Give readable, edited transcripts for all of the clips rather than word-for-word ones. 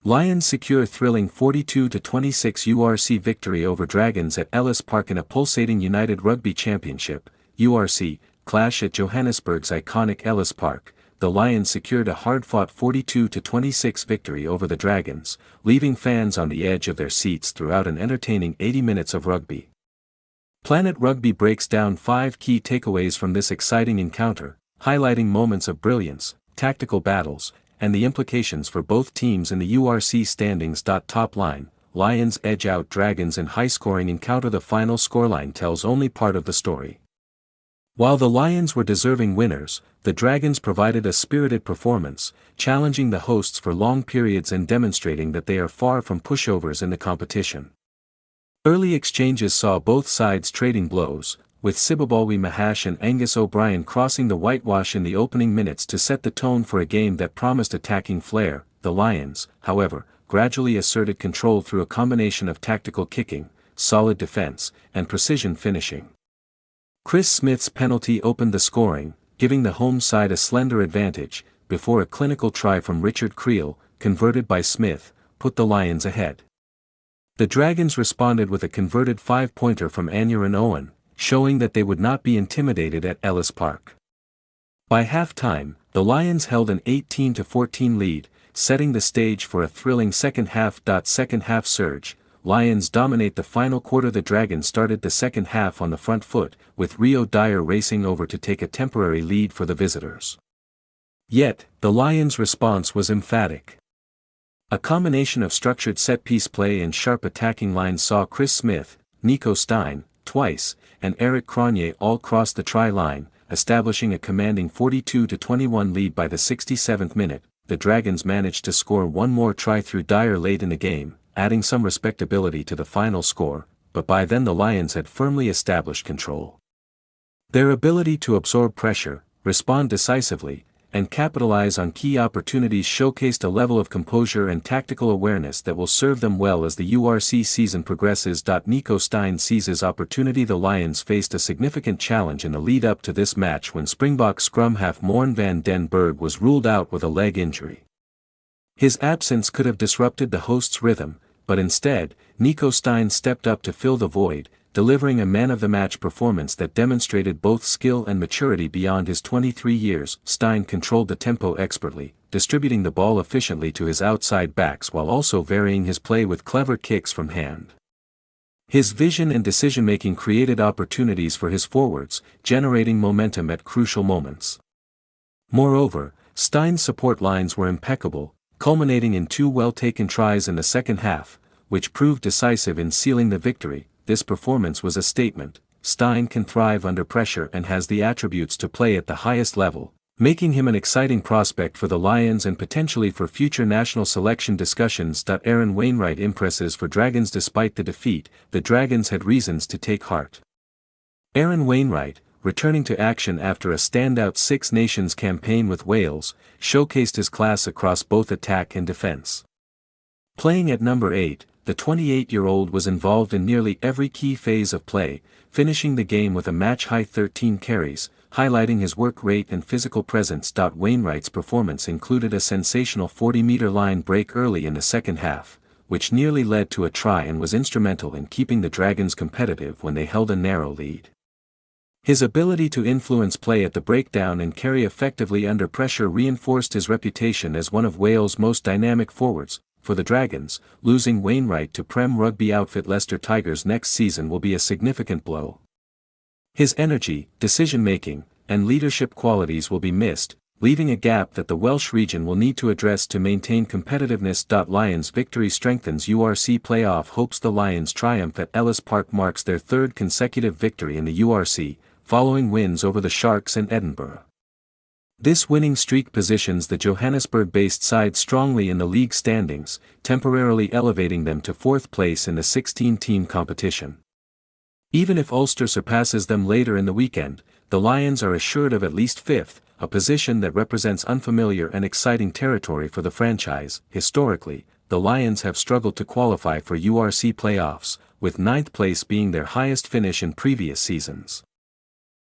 Lions secure thrilling 42-26 URC victory over Dragons at Ellis Park in a pulsating United Rugby Championship, URC, clash at Johannesburg's iconic Ellis Park. The Lions secured a hard-fought 42-26 victory over the Dragons, leaving fans on the edge of their seats throughout an entertaining 80 minutes of rugby. Planet Rugby breaks down 5 key takeaways from this exciting encounter, highlighting moments of brilliance, tactical battles, and the implications for both teams in the URC standings. Top line, Lions edge out Dragons in high-scoring encounter. The final scoreline tells only part of the story. While the Lions were deserving winners, the Dragons provided a spirited performance, challenging the hosts for long periods and demonstrating that they are far from pushovers in the competition. Early exchanges saw both sides trading blows, with Sibabalwi Mahash and Angus O'Brien crossing the whitewash in the opening minutes to set the tone for a game that promised attacking flair. The Lions, however, gradually asserted control through a combination of tactical kicking, solid defense, and precision finishing. Chris Smith's penalty opened the scoring, giving the home side a slender advantage, before a clinical try from Richard Creel, converted by Smith, put the Lions ahead. The Dragons responded with a converted 5-pointer from Aneurin Owen, showing that they would not be intimidated at Ellis Park. By half-time, the Lions held an 18-14 lead, setting the stage for a thrilling second half. Second half surge, Lions dominate the final quarter. The Dragons started the second half on the front foot, with Dyer racing over to take a temporary lead for the visitors. Yet, the Lions' response was emphatic. A combination of structured set-piece play and sharp attacking lines saw Chris Smith, Nico Steyn, twice, and Eric Cronje all cross the try line, establishing a commanding 42-21 lead. By the 67th minute, the Dragons managed to score one more try through Dyer late in the game, adding some respectability to the final score, but by then the Lions had firmly established control. Their ability to absorb pressure, respond decisively, and capitalize on key opportunities showcased a level of composure and tactical awareness that will serve them well as the URC season progresses. Nico Steyn seizes opportunity. The Lions faced a significant challenge in the lead-up to this match when Springbok scrum half Morne van den Berg was ruled out with a leg injury. His absence could have disrupted the hosts' rhythm, but instead, Nico Steyn stepped up to fill the void, delivering a man-of-the-match performance that demonstrated both skill and maturity beyond his 23 years. Steyn controlled the tempo expertly, distributing the ball efficiently to his outside backs while also varying his play with clever kicks from hand. His vision and decision-making created opportunities for his forwards, generating momentum at crucial moments. Moreover, Steyn's support lines were impeccable, culminating in 2 well-taken tries in the second half, which proved decisive in sealing the victory. This performance was a statement. Steyn can thrive under pressure and has the attributes to play at the highest level, making him an exciting prospect for the Lions and potentially for future national selection discussions. Aaron Wainwright impresses for Dragons. Despite the defeat, the Dragons had reasons to take heart. Aaron Wainwright, returning to action after a standout Six Nations campaign with Wales, showcased his class across both attack and defense. Playing at number 8, the 28-year-old was involved in nearly every key phase of play, finishing the game with a match-high 13 carries, highlighting his work rate and physical presence. Wainwright's performance included a sensational 40-meter line break early in the second half, which nearly led to a try and was instrumental in keeping the Dragons competitive when they held a narrow lead. His ability to influence play at the breakdown and carry effectively under pressure reinforced his reputation as one of Wales' most dynamic forwards. For the Dragons, losing Wainwright to Prem Rugby outfit Leicester Tigers next season will be a significant blow. His energy, decision-making, and leadership qualities will be missed, leaving a gap that the Welsh region will need to address to maintain competitiveness. Lions' victory strengthens URC playoff hopes. The Lions' triumph at Ellis Park marks their 3rd consecutive victory in the URC, following wins over the Sharks and Edinburgh. This winning streak positions the Johannesburg-based side strongly in the league standings, temporarily elevating them to 4th place in the 16-team competition. Even if Ulster surpasses them later in the weekend, the Lions are assured of at least 5th, a position that represents unfamiliar and exciting territory for the franchise. Historically, the Lions have struggled to qualify for URC playoffs, with 9th place being their highest finish in previous seasons.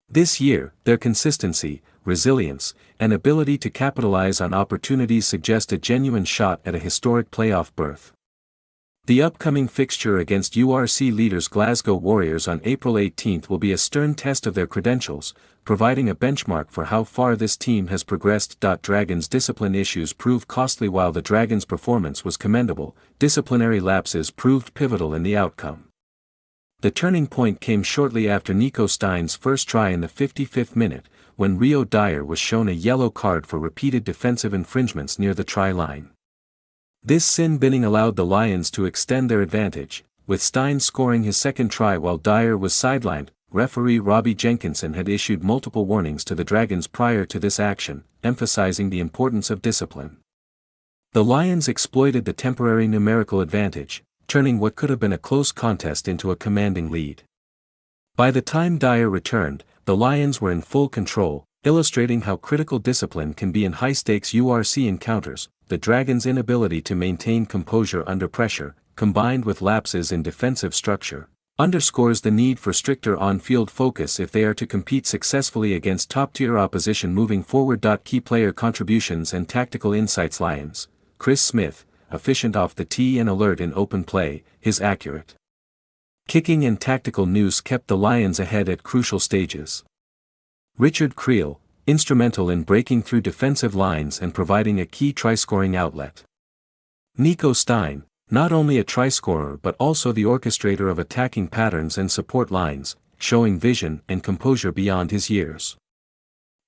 This year, their consistency, resilience, and ability to capitalize on opportunities suggest a genuine shot at a historic playoff berth. The upcoming fixture against URC leaders Glasgow Warriors on April 18 will be a stern test of their credentials, providing a benchmark for how far this team has progressed. Dragons' discipline issues proved costly while the Dragons' performance was commendable. Disciplinary lapses proved pivotal in the outcome. The turning point came shortly after Nico Steyn's first try in the 55th minute, when Dyer was shown a yellow card for repeated defensive infringements near the try line. This sin-binning allowed the Lions to extend their advantage, with Steyn scoring his second try while Dyer was sidelined. Referee Robbie Jenkinson had issued multiple warnings to the Dragons prior to this action, emphasizing the importance of discipline. The Lions exploited the temporary numerical advantage, turning what could have been a close contest into a commanding lead. By the time Dyer returned, the Lions were in full control, illustrating how critical discipline can be in high-stakes URC encounters. The Dragons' inability to maintain composure under pressure, combined with lapses in defensive structure, underscores the need for stricter on-field focus if they are to compete successfully against top-tier opposition moving forward. Key player contributions and tactical insights. Lions: Chris Smith, efficient off the tee and alert in open play, his accurate kicking and tactical nous kept the Lions ahead at crucial stages. Richard Creel, instrumental in breaking through defensive lines and providing a key try-scoring outlet. Nico Steyn, not only a try-scorer but also the orchestrator of attacking patterns and support lines, showing vision and composure beyond his years.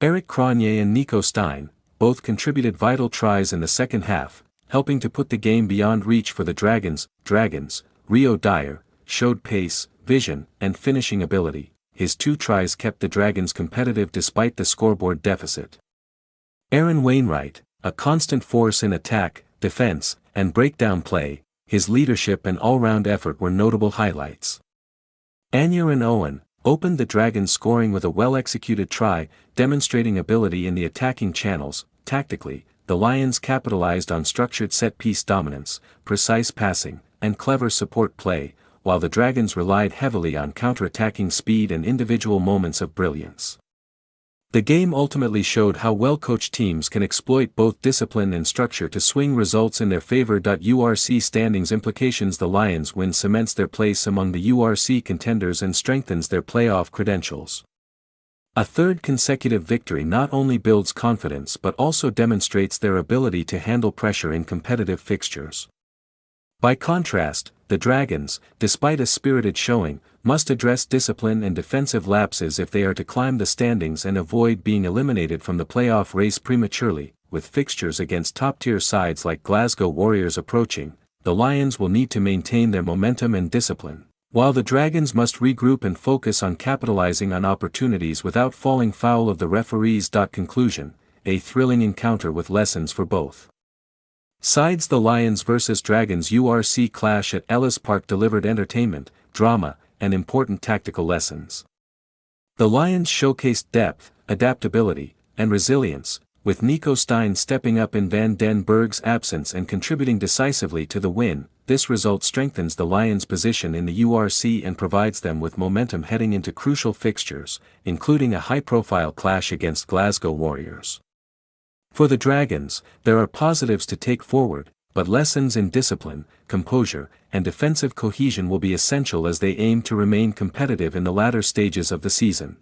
Eric Cronje and Nico Steyn, both contributed vital tries in the second half, helping to put the game beyond reach for the Dragons. Dyer, showed pace, vision, and finishing ability. His 2 tries kept the Dragons competitive despite the scoreboard deficit. Aaron Wainwright, a constant force in attack, defense, and breakdown play, his leadership and all-round effort were notable highlights. Aneurin Owen opened the Dragons' scoring with a well-executed try, demonstrating ability in the attacking channels. Tactically, the Lions capitalized on structured set-piece dominance, precise passing, and clever support play, while the Dragons relied heavily on counter-attacking speed and individual moments of brilliance. The game ultimately showed how well-coached teams can exploit both discipline and structure to swing results in their favor. URC standings implications: the Lions' win cements their place among the URC contenders and strengthens their playoff credentials. A third consecutive victory not only builds confidence but also demonstrates their ability to handle pressure in competitive fixtures. By contrast, the Dragons, despite a spirited showing, must address discipline and defensive lapses if they are to climb the standings and avoid being eliminated from the playoff race prematurely. With fixtures against top-tier sides like Glasgow Warriors approaching, the Lions will need to maintain their momentum and discipline, while the Dragons must regroup and focus on capitalizing on opportunities without falling foul of the referees. Conclusion: a thrilling encounter with lessons for both sides. The Lions vs Dragons URC clash at Ellis Park delivered entertainment, drama, and important tactical lessons. The Lions showcased depth, adaptability, and resilience, with Nico Steyn stepping up in Van den Berg's absence and contributing decisively to the win. This result strengthens the Lions' position in the URC and provides them with momentum heading into crucial fixtures, including a high-profile clash against Glasgow Warriors. For the Dragons, there are positives to take forward, but lessons in discipline, composure, and defensive cohesion will be essential as they aim to remain competitive in the latter stages of the season.